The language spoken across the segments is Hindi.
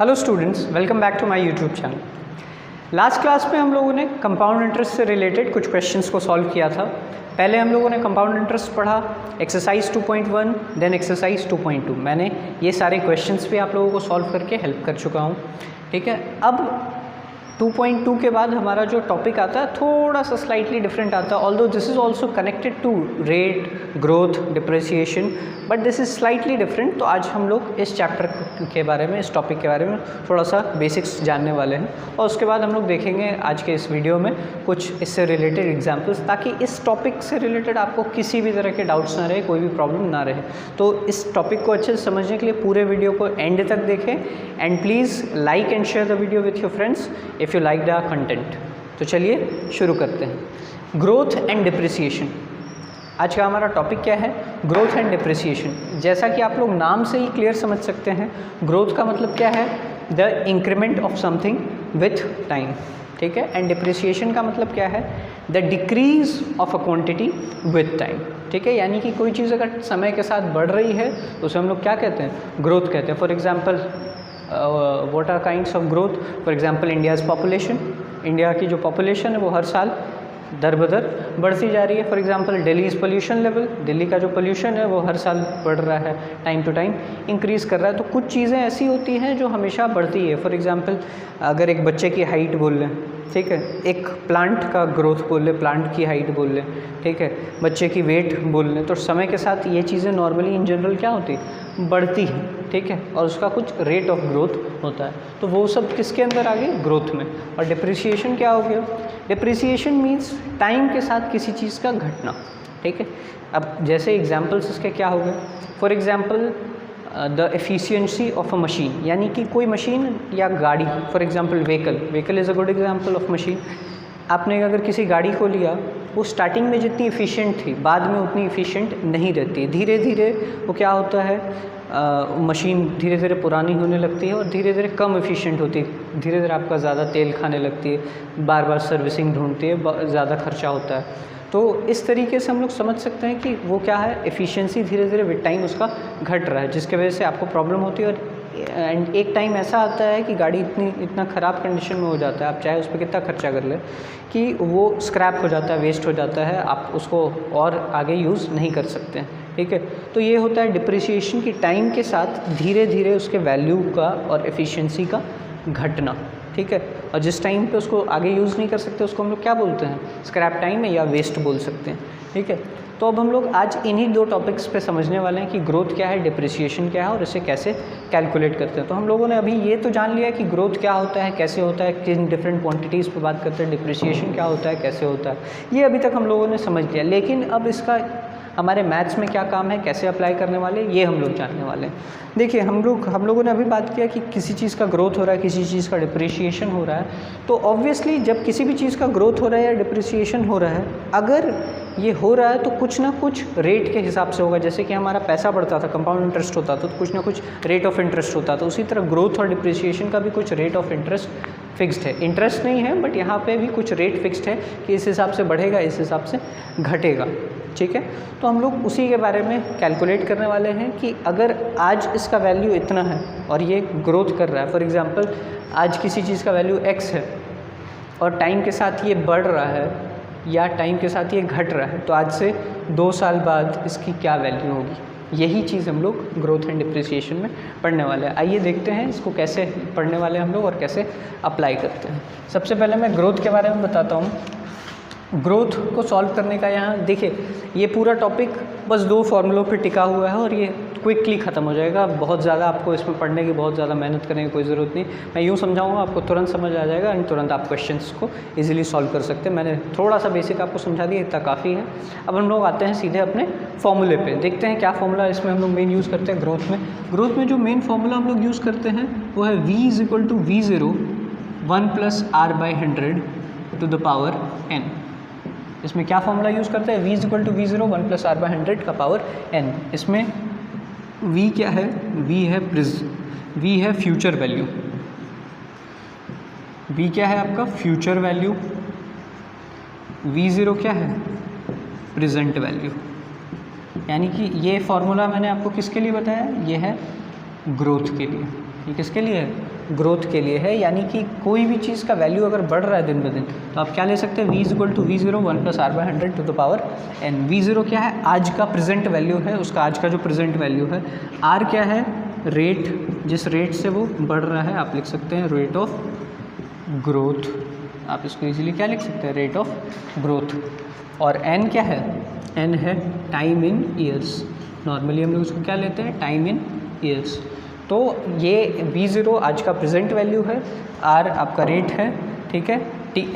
Hello students, welcome back to my YouTube channel. Last class में हम लोगों ने कंपाउंड इंटरेस्ट से रिलेटेड कुछ क्वेश्चंस को सॉल्व किया था। पहले हम लोगों ने कंपाउंड इंटरेस्ट पढ़ा, एक्सरसाइज 2.1, देन एक्सरसाइज 2.2। मैंने ये सारे क्वेश्चंस भी आप लोगों को सॉल्व करके हेल्प कर चुका हूँ, ठीक है। अब 2.2 के बाद हमारा जो टॉपिक आता है थोड़ा सा स्लाइटली डिफरेंट आता है, although this is also connected to rate, growth, depreciation, but this is slightly different. तो आज हम लोग इस चैप्टर के बारे में, इस टॉपिक के बारे में थोड़ा सा बेसिक्स जानने वाले हैं, और उसके बाद हम लोग देखेंगे आज के इस वीडियो में कुछ इससे रिलेटेड एग्जाम्पल्स, ताकि इस टॉपिक से रिलेटेड आपको किसी भी तरह के डाउट्स ना रहे, कोई भी प्रॉब्लम ना रहे। तो इस टॉपिक को अच्छे से समझने के लिए पूरे वीडियो को एंड तक देखें, and please like and share the video with your friends if you like the content. तो चलिए शुरू करते हैं। ग्रोथ एंड डिप्रिसिएशन, आज का हमारा टॉपिक क्या है? Growth and depreciation. जैसा कि आप लोग नाम से ही क्लियर समझ सकते हैं, ग्रोथ का मतलब क्या है? The increment of something with time, ठीक है। एंड डिप्रिसिएशन का मतलब क्या है? The decrease of a quantity with time, ठीक है। यानी कि कोई चीज़ अगर समय के साथ बढ़ रही है तो उसे हम लोग क्या कहते हैं? ग्रोथ कहते हैं। For example what are kinds of growth? For example India's population, India की जो पॉपुलेशन है वो हर साल दर बदर बढ़ती जा रही है। For example Delhi's pollution level, Delhi का जो पोल्यूशन है वो हर साल बढ़ रहा है, टाइम टू टाइम इंक्रीज़ कर रहा है। तो कुछ चीज़ें ऐसी होती हैं जो हमेशा बढ़ती है। फॉर एग्जांपल अगर एक बच्चे की हाइट बोल लें, ठीक है, एक प्लांट का ग्रोथ बोल लें, प्लांट की हाइट बोल लें, ठीक है, बच्चे की वेट बोल लें, तो समय के साथ ये चीज़ें नॉर्मली इन जनरल क्या होती है? बढ़ती है, ठीक है, और उसका कुछ रेट ऑफ ग्रोथ होता है। तो वो सब किसके अंदर आ गई? ग्रोथ में। और डिप्रिसिएशन क्या हो गया? डिप्रिसिएशन मीन्स टाइम के साथ किसी चीज़ का घटना, ठीक है। अब जैसे एग्जाम्पल्स इसके क्या हो गए? For example the efficiency of a machine, यानी कि कोई मशीन या गाड़ी, for example vehicle is a good example of machine. आपने अगर किसी गाड़ी को लिया, वो स्टार्टिंग में जितनी एफिशिएंट थी बाद में उतनी एफिशिएंट नहीं रहती। धीरे धीरे वो क्या होता है, मशीन धीरे धीरे पुरानी होने लगती है और धीरे धीरे कम एफिशिएंट होती है, धीरे धीरे आपका ज़्यादा तेल खाने लगती है, बार बार सर्विसिंग ढूंढती है, ज़्यादा खर्चा होता है। तो इस तरीके से हम लोग समझ सकते हैं कि वो क्या है, एफिशिएंसी धीरे धीरे विद टाइम उसका घट रहा है, जिसके वजह से आपको प्रॉब्लम होती है। और एंड एक टाइम ऐसा आता है कि गाड़ी इतना ख़राब कंडीशन में हो जाता है, आप चाहे उस पर कितना खर्चा कर ले, कि वो स्क्रैप हो जाता है, वेस्ट हो जाता है, आप उसको और आगे यूज़ नहीं कर सकते हैं, ठीक है। तो ये होता है डिप्रिसिएशन की टाइम के साथ धीरे धीरे उसके वैल्यू का और एफिशिएंसी का घटना, ठीक है। और जिस टाइम पे उसको आगे यूज़ नहीं कर सकते उसको हम लोग क्या बोलते हैं? स्क्रैप टाइम या वेस्ट बोल सकते हैं, ठीक है। तो अब हम लोग आज इन्हीं दो टॉपिक्स पे समझने वाले हैं कि ग्रोथ क्या है, डिप्रिसिएशन क्या है, और इसे कैसे कैलकुलेट करते हैं। तो हम लोगों ने अभी ये तो जान लिया कि ग्रोथ क्या होता है, कैसे होता है, किन डिफरेंट क्वांटिटीज़ पे बात करते हैं, डिप्रिसिएशन क्या होता है, कैसे होता है, ये अभी तक हम लोगों ने समझ लिया। लेकिन अब इसका हमारे मैथ्स में क्या काम है, कैसे अप्लाई करने वाले, ये हम लोग जानने वाले हैं। देखिए हम लोगों ने अभी बात किया कि किसी चीज़ का ग्रोथ हो रहा है, किसी चीज़ का डिप्रिसिएशन हो रहा है। तो ऑब्वियसली जब किसी भी चीज़ का ग्रोथ हो रहा है या डिप्रिसिएशन हो रहा है, अगर ये हो रहा है तो कुछ ना कुछ रेट के हिसाब से होगा। जैसे कि हमारा पैसा बढ़ता था, कंपाउंड इंटरेस्ट होता था, तो कुछ ना कुछ रेट ऑफ इंटरेस्ट होता था। उसी तरह ग्रोथ और डिप्रिसिएशन का भी कुछ रेट ऑफ इंटरेस्ट फिक्स्ड है। इंटरेस्ट नहीं है, बट यहाँ पे भी कुछ रेट फिक्स्ड है कि इस हिसाब से बढ़ेगा, इस हिसाब से घटेगा, ठीक है। तो हम लोग उसी के बारे में कैलकुलेट करने वाले हैं कि अगर आज इसका वैल्यू इतना है और ये ग्रोथ कर रहा है, फॉर एग्जांपल आज किसी चीज़ का वैल्यू x है और टाइम के साथ ये बढ़ रहा है या टाइम के साथ ये घट रहा है, तो आज से 2 साल बाद इसकी क्या वैल्यू होगी। यही चीज़ हम लोग ग्रोथ एंड डिप्रिसिएशन में पढ़ने वाले हैं। आइए देखते हैं इसको कैसे पढ़ने वाले हैं हम लोग और कैसे अप्लाई करते हैं। सबसे पहले मैं ग्रोथ के बारे में बताता हूँ। ग्रोथ को सॉल्व करने का, यहाँ देखिए ये पूरा टॉपिक बस 2 फार्मूलों पे टिका हुआ है और ये क्विकली ख़त्म हो जाएगा। बहुत ज़्यादा आपको इसमें पढ़ने की, बहुत ज़्यादा मेहनत करने की कोई ज़रूरत नहीं। मैं यूँ समझाऊंगा, आपको तुरंत समझ आ जाएगा एंड तुरंत आप क्वेश्चंस को इजीली सॉल्व कर सकते हैं। मैंने थोड़ा सा बेसिक आपको समझा दिया, इतना काफ़ी है। अब हम लोग आते हैं सीधे अपने फॉर्मूले पे, देखते हैं क्या फॉर्मूला इसमें हम लोग मेन यूज़ करते हैं ग्रोथ में। ग्रोथ में जो मेन फार्मूला हम लोग यूज़ करते हैं वो है v = v0 1 + r/100 to the power n। इसमें क्या फॉर्मूला यूज़ करते हैं? v = v0 1 + r/100 का पावर n। इसमें v क्या है? v है फ्यूचर वैल्यू। v क्या है आपका? Future value. v0 क्या है? Present value. यानी कि ये फार्मूला मैंने आपको किसके लिए बताया? ये है ग्रोथ के लिए। ये किसके लिए है? ग्रोथ के लिए है, यानी कि कोई भी चीज़ का वैल्यू अगर बढ़ रहा है दिन ब दिन तो आप क्या ले सकते हैं, v is equal to v0 1 plus R by 100 to the power n। v0 क्या है, आज का प्रेजेंट वैल्यू है, उसका आज का जो प्रेजेंट वैल्यू है। r क्या है, रेट, जिस रेट से वो बढ़ रहा है, आप लिख सकते हैं रेट ऑफ ग्रोथ। आप इसको इजीली क्या लिख सकते हैं, रेट ऑफ ग्रोथ। और n क्या है, n है टाइम इन ईयर्स। नॉर्मली हम लोग उसको क्या लेते हैं, टाइम इन ईयर्स। तो ये v0 आज का प्रेजेंट वैल्यू है, r आपका रेट है, ठीक है,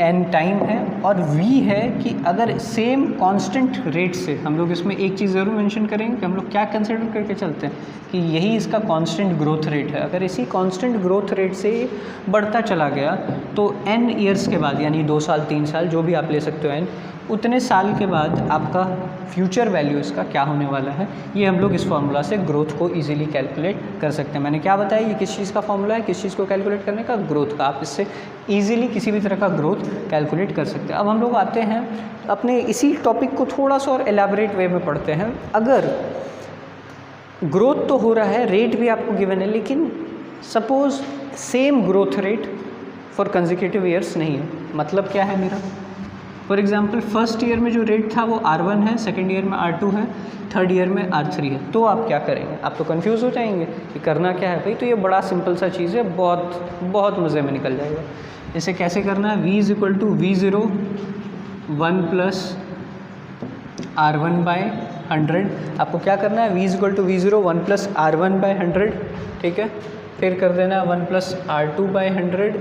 n टाइम है, और v है कि अगर सेम कांस्टेंट रेट से, हम लोग इसमें एक चीज़ ज़रूर मेंशन करेंगे कि हम लोग क्या कंसिडर करके चलते हैं कि यही इसका कांस्टेंट ग्रोथ रेट है। अगर इसी कांस्टेंट ग्रोथ रेट से बढ़ता चला गया तो n ईयर्स के बाद, यानी 2 साल 3 साल जो भी आप ले सकते हो n, उतने साल के बाद आपका फ्यूचर वैल्यू इसका क्या होने वाला है, ये हम लोग इस फार्मूला से ग्रोथ को इजीली कैलकुलेट कर सकते हैं। मैंने क्या बताया, ये किस चीज़ का फार्मूला है, किस चीज़ को कैलकुलेट करने का, ग्रोथ का। आप इससे इजीली किसी भी तरह का ग्रोथ कैलकुलेट कर सकते हैं। अब हम लोग आते हैं अपने इसी टॉपिक को थोड़ा सा और एलैबोरेट वे में पढ़ते हैं। अगर ग्रोथ तो हो रहा है, रेट भी आपको गिवन है, लेकिन suppose same growth rate for consecutive years नहीं है। मतलब क्या है मेरा, फॉर एग्जाम्पल फर्स्ट ईयर में जो रेट था वो R1 है, सेकेंड ईयर में R2 है, थर्ड ईयर में R3 है। तो आप क्या करेंगे, आप तो कंफ्यूज हो जाएंगे कि करना क्या है भाई। तो ये बड़ा सिंपल सा चीज़ है, बहुत मज़े में निकल जाएगा। इसे कैसे करना है, v is equal to v0 1 plus R1 by 100। आपको क्या करना है, v is equal to v0 1 plus R1 by 100, ठीक है, फिर कर देना 1 प्लस R2 बाय 100,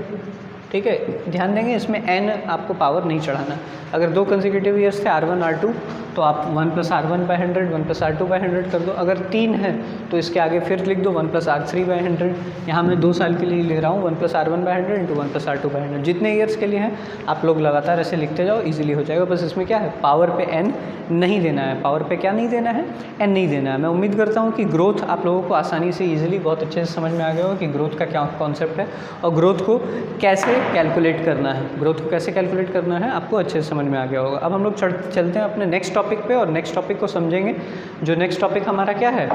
ठीक है। ध्यान देंगे इसमें n आपको पावर नहीं चढ़ाना। अगर 2 कंसेक्यूटिव ईयर्स थे R1 R2 तो आप 1 plus R1 by 100 1 plus R2 by 100 कर दो। अगर 3 है तो इसके आगे फिर लिख दो 1 प्लस R3 बाय 100। यहाँ मैं 2 साल के लिए ले रहा हूँ 1 plus R1 by 100 into 1 plus R2 by 100। जितने ईयर्स के लिए हैं आप लोग लगातार ऐसे लिखते जाओ, इजीली हो जाएगा। बस इसमें क्या है, पावर पे n नहीं देना है। पावर पे क्या नहीं देना है, n नहीं देना है। मैं उम्मीद करता हूँ कि ग्रोथ आप लोगों को आसानी से ईजिली बहुत अच्छे से समझ में आ गया होगा कि ग्रोथ का क्या कॉन्सेप्ट है और ग्रोथ को कैसे कैलकुलेट करना है। ग्रोथ को कैसे कैलकुलेट करना है आपको अच्छे से समझ में आ गया होगा। अब हम लोग चलते हैं अपने नेक्स्ट टॉपिक पे और नेक्स्ट टॉपिक को समझेंगे। जो नेक्स्ट टॉपिक हमारा क्या है,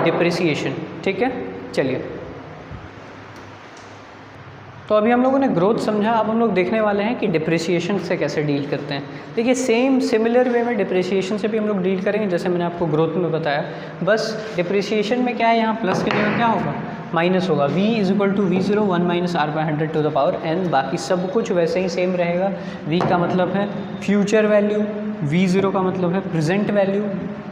डिप्रिसिएशन, ठीक है। चलिए, तो अभी हम लोगों ने ग्रोथ समझा, अब हम लोग देखने वाले हैं कि डिप्रिसिएशन से कैसे डील करते हैं। देखिए सिमिलर वे में डिप्रिसिएशन से भी हम लोग डील करेंगे जैसे मैंने आपको ग्रोथ में बताया। बस डिप्रिसिएशन में क्या है, यहाँ प्लस के जगह क्या होगा, माइनस होगा। v is equal to v0 1 minus r by 100 to the power n। बाकी सब कुछ वैसे ही सेम रहेगा। v का मतलब है फ्यूचर वैल्यू, v0 का मतलब है प्रेजेंट वैल्यू,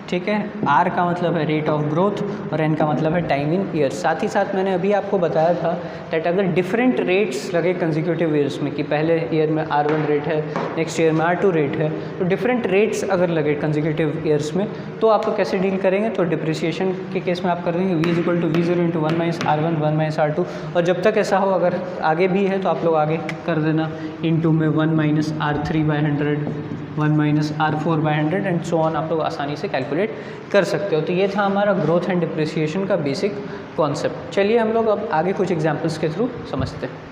ठीक है। r का मतलब है रेट ऑफ ग्रोथ और n का मतलब है टाइम इन ईयर्स। साथ ही साथ मैंने अभी आपको बताया था दैट अगर डिफरेंट रेट्स लगे कंसेक्यूटिव ईयर्स में, कि पहले ईयर में R1 रेट है, नेक्स्ट ईयर में R2 रेट है, तो डिफरेंट रेट्स अगर लगे कंसेक्यूटिव ईयर्स में तो आप तो कैसे डील करेंगे। तो डिप्रिसिएशन के केस में आप करेंगे v is equal to v0 into 1 minus R1 1 minus R2। और जब तक ऐसा हो, अगर आगे भी है तो आप लोग आगे कर देना इंटू में 1 minus R3 by 100 1 minus R4 by 100 and so on. आप लोग आसानी से कैलकुलेट कर सकते हो। तो ये था हमारा ग्रोथ एंड डिप्रिसिएशन का बेसिक कॉन्सेप्ट। चलिए हम लोग अब आगे कुछ एग्जांपल्स के थ्रू समझते हैं।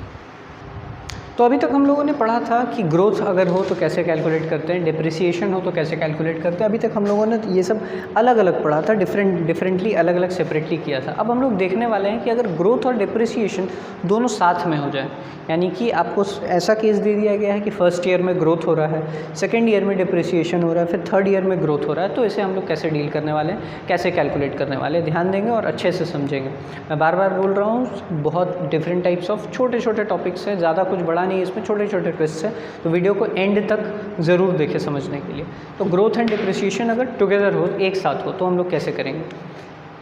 तो अभी तक हम लोगों ने पढ़ा था कि ग्रोथ अगर हो तो कैसे कैलकुलेट करते हैं, डिप्रिसिएशन हो तो कैसे कैलकुलेट करते हैं। अभी तक हम लोगों ने ये सब अलग अलग पढ़ा था, डिफरेंटली अलग अलग सेपरेटली किया था। अब हम लोग देखने वाले हैं कि अगर ग्रोथ और डिप्रिसिएशन दोनों साथ में हो जाए, यानी कि आपको ऐसा केस दे दिया गया है कि फर्स्ट ईयर में ग्रोथ हो रहा है, सेकेंड ईयर में डिप्रिसिएशन हो रहा है, फिर थर्ड ईयर में ग्रोथ हो रहा है, तो इसे हम लोग कैसे डील करने वाले हैं, कैसे कैलकुलेट करने वाले हैं, ध्यान देंगे और अच्छे से समझेंगे। मैं बार बार बोल रहा हूँ, बहुत डिफरेंट टाइप्स ऑफ छोटे छोटे टॉपिक्स हैं, ज़्यादा कुछ बड़ा नहीं है इसमें, छोटे छोटे ट्विस्ट है। तो वीडियो को एंड तक ज़रूर देखें समझने के लिए। तो ग्रोथ एंड डिप्रिसिएशन अगर टुगेदर हो, एक साथ हो, तो हम लोग कैसे करेंगे।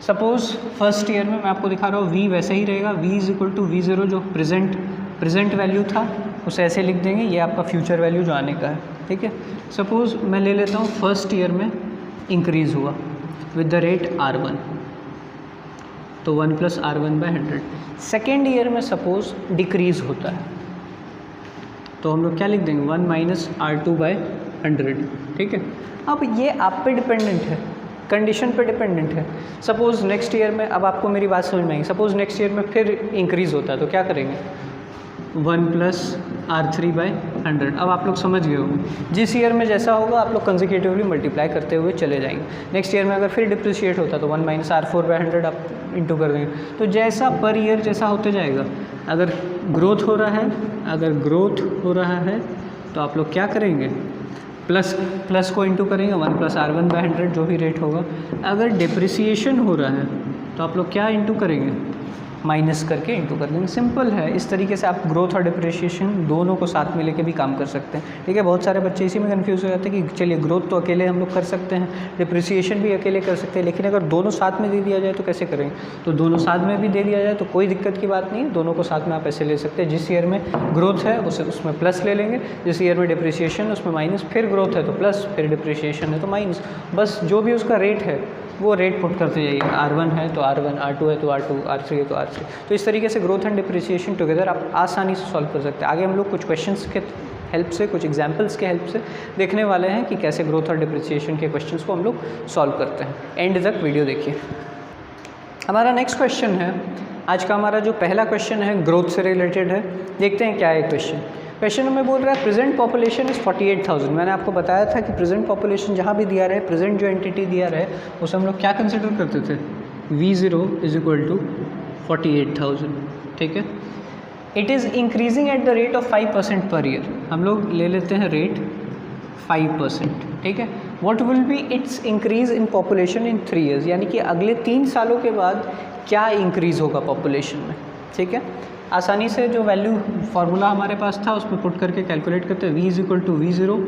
सपोज़ फर्स्ट ईयर में मैं आपको दिखा रहा हूँ, v वैसे ही रहेगा, v is equal to v0 जो प्रेजेंट वैल्यू था उसे ऐसे लिख देंगे, ये आपका फ्यूचर वैल्यू जो आने का है, ठीक है। सपोज़ मैं ले लेता हूँ फर्स्ट ईयर में इंक्रीज़ हुआ विद द रेट R1, तो 1 plus R1 by 100। Second year में सपोज़ डिक्रीज़ होता है तो हम लोग क्या लिख देंगे, 1 माइनस R2 बाई 100, ठीक है। अब ये आप पे डिपेंडेंट है, कंडीशन पे डिपेंडेंट है। सपोज़ नेक्स्ट ईयर में, अब आपको मेरी बात समझ में आएगी, सपोज़ नेक्स्ट ईयर में फिर इंक्रीज़ होता है तो क्या करेंगे, 1 प्लस R3 बाई 100। अब आप लोग समझ गए होंगे, जिस ईयर में जैसा होगा आप लोग कंसेक्यूटिवली मल्टीप्लाई करते हुए चले जाएंगे। नेक्स्ट ईयर में अगर फिर डिप्रिशिएट होता तो 1 माइनस R4 बाई 100 आप इंटू कर देंगे। तो जैसा पर ईयर जैसा होते जाएगा अगर ग्रोथ हो रहा है तो आप लोग क्या करेंगे, प्लस को इंटू करेंगे 1 + R1/100 जो भी रेट होगा। अगर डिप्रिसिएशन हो रहा है तो आप लोग क्या इंटू करेंगे, माइनस करके इंटू कर देंगे। सिंपल है। इस तरीके से आप ग्रोथ और डिप्रिसिएशन दोनों को साथ में लेके भी काम कर सकते हैं। ठीक है, बहुत सारे बच्चे इसी में कंफ्यूज हो जाते हैं कि चलिए ग्रोथ तो अकेले हम लोग कर सकते हैं, डिप्रिसिएशन भी अकेले कर सकते हैं, लेकिन अगर दोनों साथ में दे दिया जाए तो कैसे करेंगे। तो दोनों साथ में भी दे दिया जाए तो कोई दिक्कत की बात नहीं है, दोनों को साथ में आप ऐसे ले सकते हैं। जिस ईयर में ग्रोथ है उसमें प्लस ले लेंगे, जिस ईयर में डिप्रिसिएशन उसमें माइनस, फिर ग्रोथ है तो प्लस, फिर डिप्रिसिएशन है तो माइनस। बस जो भी उसका रेट है वो रेट पुट करते जाइए। R1 है तो R1, R2 है तो R2, R3 है तो R3। तो इस तरीके से ग्रोथ एंड डिप्रिसिएशन टुगेदर आप आसानी से सॉल्व कर सकते हैं। आगे हम लोग कुछ क्वेश्चंस के हेल्प से, कुछ एग्जांपल्स के हेल्प से देखने वाले हैं कि कैसे ग्रोथ और डिप्रिसिएशन के क्वेश्चंस को हम लोग सॉल्व करते हैं। एंड तक वीडियो देखिए। हमारा नेक्स्ट क्वेश्चन है, आज का हमारा जो पहला क्वेश्चन है ग्रोथ से रिलेटेड है। देखते हैं क्या है क्वेश्चन हमें बोल रहा है प्रेजेंट पॉपुलेशन इज़ 48,000। मैंने आपको बताया था कि प्रेजेंट पॉपुलेशन जहाँ भी दिया रहे, प्रेजेंट जो एंटिटी दिया रहे उसे हम लोग क्या कंसिडर करते थे, V0 = 48,000। ठीक है, it is increasing at the rate of 5% per year. हम लोग ले लेते हैं रेट 5%। ठीक है, what will be it's increase in population in 3 years, यानी कि अगले 3 सालों के बाद क्या इंक्रीज़ होगा पॉपुलेशन में। ठीक है, आसानी से जो वैल्यू फार्मूला हमारे पास था उसमें पुट करके कैलकुलेट करते हैं। V = V0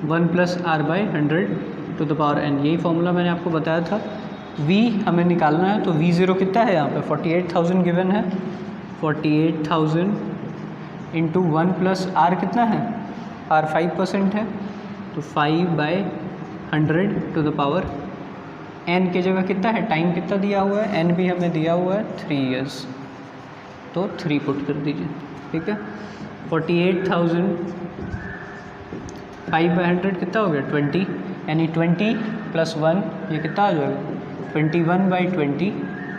1 + R/100 n। यही फार्मूला मैंने आपको बताया था। V हमें निकालना है तो V0 कितना है यहाँ पे 48,000 गिवन है। 48,000 × 1 + R कितना है, R 5% है तो 5/100 n की जगह कितना है, टाइम कितना दिया हुआ है, n भी हमें दिया हुआ है 3 ईयर्स, तो 3 पुट कर दीजिए। ठीक है, 48,000 5/100 कितना हो गया 20, यानी 20 + 1 ये कितना आ जाएगा 21/20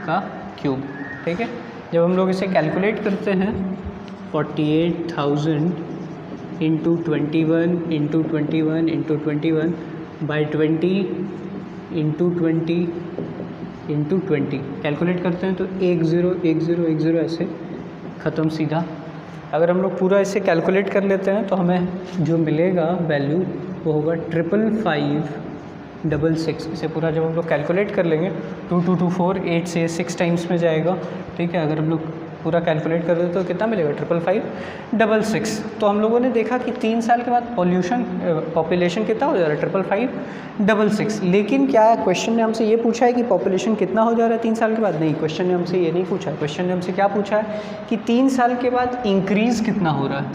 का क्यूब। ठीक है, जब हम लोग इसे कैलकुलेट करते हैं 48,000 × 21 × 21 × 21/20 × 20 कैलकुलेट करते हैं तो 101010 ऐसे ख़त्म सीधा। अगर हम लोग पूरा इसे कैलकुलेट कर लेते हैं तो हमें जो मिलेगा वैल्यू वो होगा 55566। इसे पूरा जब हम लोग कैलकुलेट कर लेंगे 2224 8 से 6 टाइम्स में जाएगा। ठीक है, अगर हम लोग पूरा कैलकुलेट कर देते तो कितना मिलेगा 55566। तो हम लोगों ने देखा कि 3 साल के बाद पॉपुलेशन कितना हो जा रहा है 55566। लेकिन क्या क्वेश्चन ने हमसे ये पूछा है कि पॉपुलेशन कितना हो जा रहा है 3 साल के बाद? नहीं, क्वेश्चन ने हमसे ये नहीं पूछा है। क्वेश्चन ने हमसे क्या पूछा है कि 3 साल के बाद इंक्रीज़ कितना हो रहा है।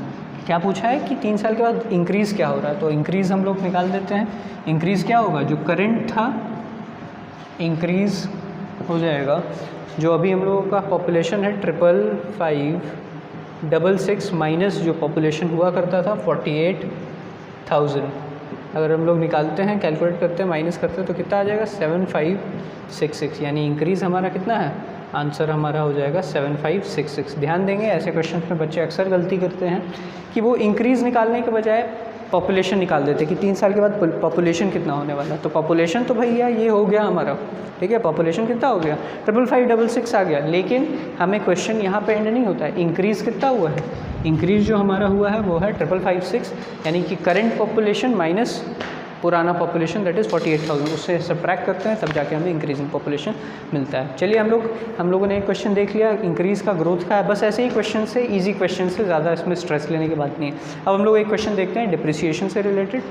क्या पूछा है कि 3 साल के बाद इंक्रीज़ क्या हो रहा है। तो इंक्रीज़ हम लोग निकाल देते हैं। इंक्रीज़ क्या होगा, जो करंट था इंक्रीज़ हो जाएगा, जो अभी हम लोगों का पॉपुलेशन है 55566 माइनस जो पॉपुलेशन हुआ करता था 48,000। अगर हम लोग निकालते हैं, कैलकुलेट करते हैं, माइनस करते हैं तो कितना आ जाएगा 7566, यानी इंक्रीज़ हमारा कितना है, आंसर हमारा हो जाएगा 7566। ध्यान देंगे, ऐसे क्वेश्चन में बच्चे अक्सर गलती करते हैं कि वो इंक्रीज़ निकालने के बजाय पॉपुलेशन निकाल देते कि 3 साल के बाद पॉपुलेशन कितना होने वाला है। तो पॉपुलेशन तो भैया ये हो गया हमारा, ठीक है, पॉपुलेशन कितना हो गया 55566 आ गया। लेकिन हमें क्वेश्चन यहाँ पे एंड नहीं होता है, इंक्रीज़ कितना हुआ है। इंक्रीज़ जो हमारा हुआ है वो है 55566, यानी कि करंट पॉपुलेशन माइनस पुराना पॉपुलेशन दैट इज़ 48,000, उससे सब्ट्रैक्ट करते हैं तब जाके हमें इंक्रीजिंग पॉपुलेशन मिलता है। चलिए हम लोगों ने एक क्वेश्चन देख लिया, इंक्रीज़ का ग्रोथ का है। बस ऐसे ही क्वेश्चन से, इजी क्वेश्चन से, ज़्यादा इसमें स्ट्रेस लेने की बात नहीं है। अब हम लोग एक क्वेश्चन देखते हैं डिप्रिसिएशन से रिलेटेड।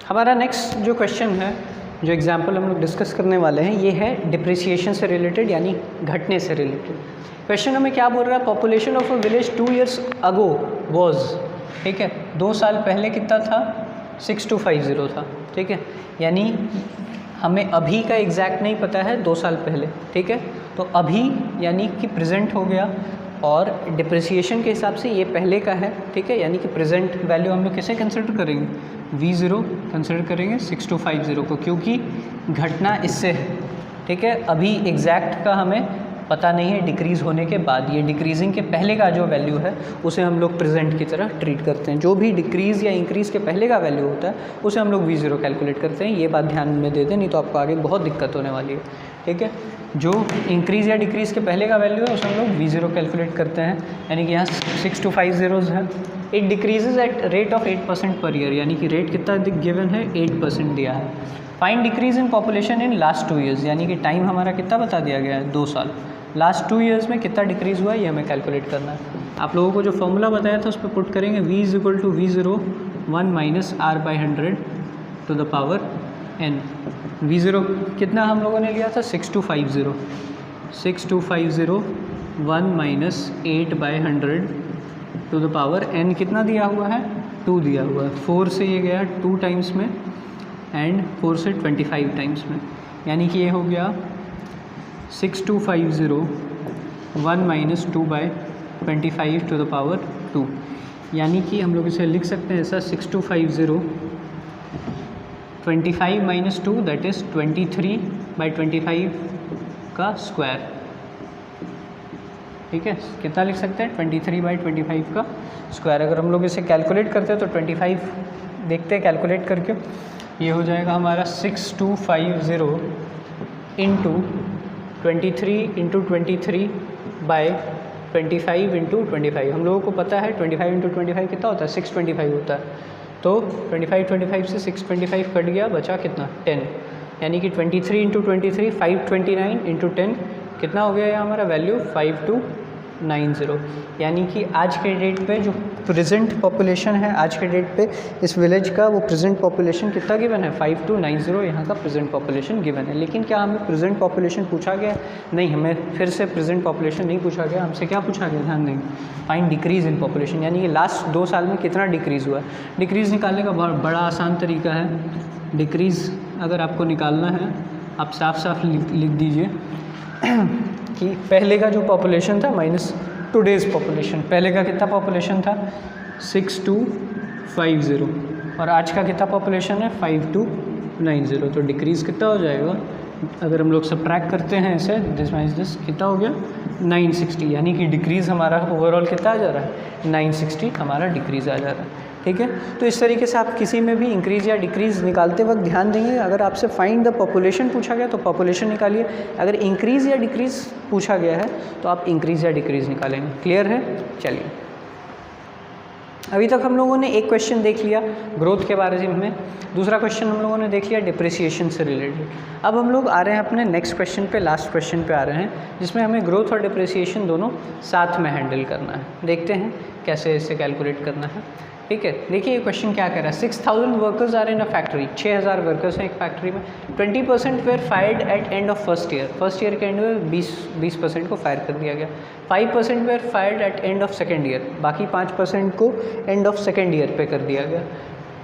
हमारा नेक्स्ट जो क्वेश्चन है, जो एग्जाम्पल हम लोग डिस्कस करने वाले हैं, ये है डिप्रिसिएशन से रिलेटेड, यानी घटने से रिलेटेड। क्वेश्चन हमें क्या बोल रहा है, population of a village 2 years ago was, ठीक है, 2 साल पहले कितना था 6250 था, ठीक है, यानी हमें अभी का एग्जैक्ट नहीं पता है, 2 साल पहले, ठीक है। तो अभी यानी कि प्रेजेंट हो गया, और डिप्रिसिएशन के हिसाब से ये पहले का है, ठीक है, यानी कि प्रेजेंट वैल्यू हम लोग कैसे कंसिडर करेंगे, V0 कंसिडर करेंगे 6250 को, क्योंकि घटना इससे है, ठीक है। अभी एग्जैक्ट का हमें पता नहीं है डिक्रीज़ होने के बाद, ये डिक्रीजिंग के पहले का जो वैल्यू है उसे हम लोग प्रेजेंट की तरह ट्रीट करते हैं। जो भी डिक्रीज़ या इंक्रीज़ के पहले का वैल्यू होता है उसे हम लोग V0 कैलकुलेट करते हैं। ये बात ध्यान में दे दें, नहीं तो आपको आगे बहुत दिक्कत होने वाली है, ठीक है। जो इंक्रीज़ या डिक्रीज़ के पहले का वैल्यू है उसे हम लोग V0 कैलकुलेट करते हैं, यानी कि यहाँ 6 to 5 zeros है। It decreases at rate of 8% per year, यानी कि रेट कितना गिवन है 8% दिया है। Find decrease in population in last 2 years, यानी कि टाइम हमारा कितना बता दिया गया है 2 साल। लास्ट 2 years में कितना डिक्रीज़ हुआ है ये हमें कैलकुलेट करना है। आप लोगों को जो फॉर्मूला बताया था उस पर पुट करेंगे V is equal to V0 1 minus R/100 to the power n। V0 कितना हम लोगों ने लिया था 6250, 6250 1 minus 8/100 to the power n कितना दिया हुआ है 2 दिया हुआ है। 4 से ये गया 2 टाइम्स में एंड 4 से 25 टाइम्स में, यानी कि ये हो गया 6250 1 माइनस 2/25 टू द पावर 2, यानी कि हम लोग इसे लिख सकते हैं ऐसा 6250 25 माइनस 2 दैट इज़ 23/25 का स्क्वायर। ठीक है, कितना लिख सकते हैं 23/25 का स्क्वायर। अगर हम लोग इसे कैलकुलेट करते हैं तो 25 देखते हैं कैलकुलेट करके, ये हो जाएगा हमारा 6250 इंटू 23 इंटू 23/25 इंटू 25। हम लोगों को पता है 25 इंटू 25 कितना होता है 625 होता है, तो 25 से 625 कट गया, बचा कितना 10, यानी कि 23 इंटू 23 529 इंटू 10 कितना हो गया ये हमारा वैल्यू 5290। यानी कि आज के डेट पे जो प्रेजेंट पॉपुलेशन है आज के डेट पे इस विलेज का, वो प्रेजेंट पॉपुलेशन कितना गिवन है 5290 यहाँ का प्रेजेंट पॉपुलेशन गिवन है। लेकिन क्या हमें प्रेजेंट पॉपुलेशन पूछा गया? नहीं, हमें फिर से प्रेजेंट पॉपुलेशन नहीं पूछा गया। हमसे क्या पूछा गया, ध्यान देंगे, फाइंड डिक्रीज़ इन पॉपुलेशन, यानी कि लास्ट 2 साल में कितना डिक्रीज़ हुआ है। डिक्रीज़ निकालने का बड़ा आसान तरीका है। डिक्रीज़ अगर आपको निकालना है आप साफ साफ लिख दीजिए कि पहले का जो पॉपुलेशन था माइनस टुडेज़ पॉपुलेशन। पहले का कितना पॉपुलेशन था 6250 और आज का कितना पॉपुलेशन है 5290, तो डिक्रीज़ कितना हो जाएगा अगर हम लोग सब्ट्रैक्ट करते हैं इसे दिस माइनस दिस, कितना हो गया 960, यानी कि डिक्रीज़ हमारा ओवरऑल कितना आ जा रहा है 960 हमारा डिक्रीज़ आ जा रहा है। ठीक है, तो इस तरीके से आप किसी में भी इंक्रीज़ या डिक्रीज़ निकालते वक्त ध्यान देंगे। अगर आपसे फाइंड द पॉपुलेशन पूछा गया तो पॉपुलेशन निकालिए, अगर इंक्रीज़ या डिक्रीज़ पूछा गया है तो आप इंक्रीज़ या डिक्रीज़ निकालेंगे। क्लियर है? चलिए, अभी तक हम लोगों ने एक क्वेश्चन देख लिया ग्रोथ के बारे में, दूसरा क्वेश्चन हम लोगों ने देख लिया डिप्रिसिएशन से रिलेटेड। अब हम लोग आ रहे हैं अपने नेक्स्ट क्वेश्चन पे, लास्ट क्वेश्चन पे आ रहे हैं, जिसमें हमें ग्रोथ और डिप्रिसिएशन दोनों साथ में हैंडल करना है। देखते हैं कैसे इसे कैलकुलेट करना है। ठीक है, देखिए ये क्वेश्चन क्या कह रहा है 6000 workers are in a factory, 6000 workers हैं एक फैक्ट्री में, 20% were fired at end of first year, first year के एंड में 20% को फायर कर दिया गया, 5% were fired at end of second year, बाकी 5% को एंड ऑफ सेकेंड ईयर पे कर दिया गया,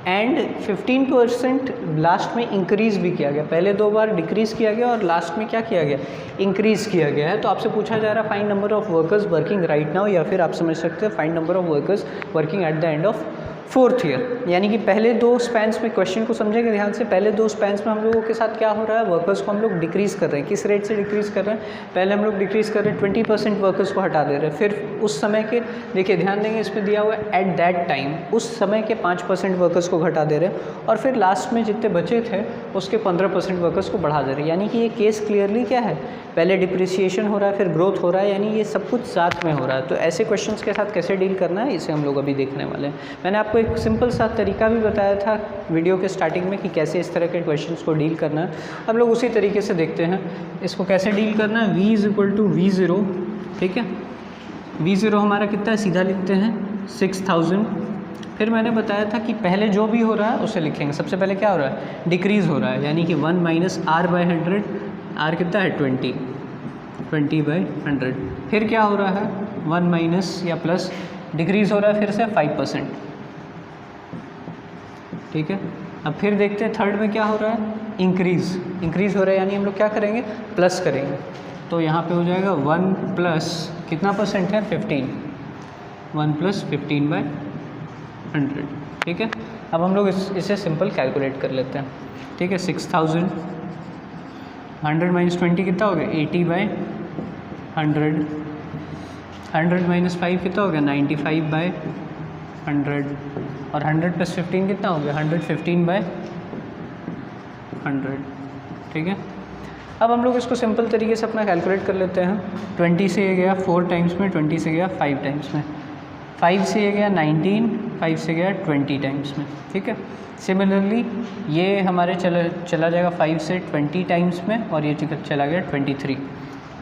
एंड 15% लास्ट में इंक्रीज़ भी किया गया। पहले 2 बार डिक्रीज़ किया गया और लास्ट में क्या किया गया, इंक्रीज़ किया गया है। तो आपसे पूछा जा रहा है find number of workers working right now, या फिर आप समझ सकते हैं find number of workers working at the end of 4th year. यानी कि पहले 2 स्पैन्स में क्वेश्चन को समझेंगे ध्यान से। पहले 2 स्पैन्स में हम लोगों के साथ क्या हो रहा है, वर्कर्स को हम लोग डिक्रीज़ कर रहे हैं। किस रेट से डिक्रीज़ कर रहे हैं, पहले हम लोग डिक्रीज़ कर रहे हैं 20% वर्कर्स को हटा दे रहे हैं, फिर उस समय के, देखिए ध्यान देंगे इस पर दिया हुआ है एट दैट टाइम, उस समय के 5% वर्कर्स को घटा दे रहे हैं, और फिर लास्ट में जितने बचे थे उसके 15% वर्कर्स को बढ़ा दे रहे हैं। यानी कि ये केस क्लियरली क्या है, पहले डिप्रिसिएशन हो रहा है फिर ग्रोथ हो रहा है, यानी ये सब कुछ साथ में हो रहा है। तो ऐसे क्वेश्चंस के साथ कैसे डील करना है इसे हम लोग अभी देखने वाले हैं। मैंने आपको एक सिंपल सा तरीका भी बताया था वीडियो के स्टार्टिंग में कि कैसे इस तरह के क्वेश्चंस को डील करना है। हम लोग उसी तरीके से देखते हैं इसको कैसे डील करना है। V is equal to V0, ठीक है, V0 हमारा कितना है, सीधा लिखते हैं 6000। फिर मैंने बताया था कि पहले जो भी हो रहा है उसे लिखेंगे। सबसे पहले क्या हो रहा है, डिक्रीज़ हो रहा है, यानी कि 1 माइनस R/100, R कितना है 20/100। फिर क्या हो रहा है 1 माइनस या प्लस डिक्रीज़ हो रहा है फिर से 5%, ठीक है। अब फिर देखते हैं थर्ड में क्या हो रहा है, इंक्रीज़ हो रहा है, यानी हम लोग क्या करेंगे, प्लस करेंगे। तो यहाँ पे हो जाएगा 1 प्लस कितना परसेंट है 15, 1 प्लस 15/100, ठीक है। अब हम लोग इसे सिंपल कैलकुलेट कर लेते हैं, ठीक है। 6000 100 माइनस 20 कितना हो गया 80/100, 100 माइनस 5 कितना हो गया 95/100, और 100 प्लस 15 कितना हो गया 115/100, ठीक है। अब हम लोग इसको सिंपल तरीके से अपना कैलकुलेट कर लेते हैं। 20 से ये गया 4 टाइम्स में, 20 से गया 5 टाइम्स में, 5 से ये गया 19, 5 से गया 20 टाइम्स में, ठीक है। सिमिलरली ये हमारे चला जाएगा 5 से 20 टाइम्स में और ये चला गया 23।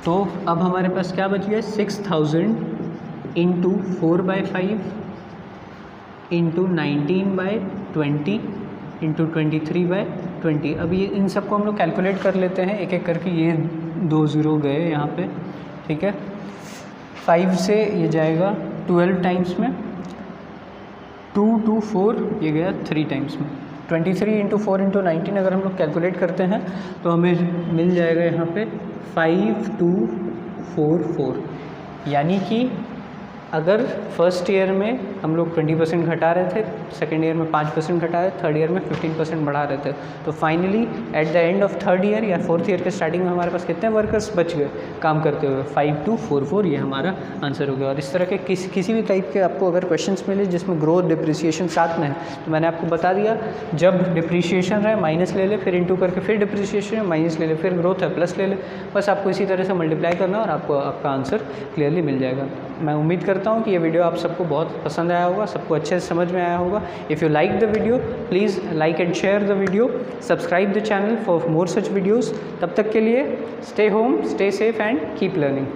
तो अब हमारे पास क्या बच गया 6000 इंटू 4/5 इंटू 19/20 इंटू 23/20। अब ये इन सबको हम लोग कैलकुलेट कर लेते हैं एक एक करके। ये 2 ज़ीरो गए यहाँ पे, ठीक है। 5 से ये जाएगा 12 टाइम्स में, 2 to 4 ये गया 3 टाइम्स में। 23 इंटू 4 इंटू 19 अगर हम लोग कैलकुलेट करते हैं तो हमें मिल जाएगा यहाँ पे 5244। यानी कि अगर फर्स्ट ईयर में हम लोग 20% घटा रहे थे, सेकेंड ईयर में 5% घटा रहे, थर्ड ईयर में 15% बढ़ा रहे थे, तो finally at the end of third year या फोर्थ ईयर के स्टार्टिंग में हमारे पास कितने वर्कर्स बच गए काम करते हुए? 5244 ये हमारा आंसर हो गया। और इस तरह के किसी भी टाइप के आपको अगर क्वेश्चंस मिले जिसमें ग्रोथ डिप्रिसिएशन साथ में है, तो मैंने आपको बता दिया जब डिप्रिसिएशन रहे माइनस ले ले, फिर इंटू करके फिर डिप्रिसिएशन है माइनस ले ले, फिर ग्रोथ है प्लस ले ले, बस आपको इसी तरह से मल्टीप्लाई करना और आपको आपका आंसर क्लियरली मिल जाएगा। मैं उम्मीद करता हूँ कि ये वीडियो आप सबको बहुत पसंद आया होगा, सबको अच्छे से समझ में आया होगा। If you like the video please like and share the video, subscribe the channel for more such videos. तब तक के लिए stay home, stay safe and keep learning.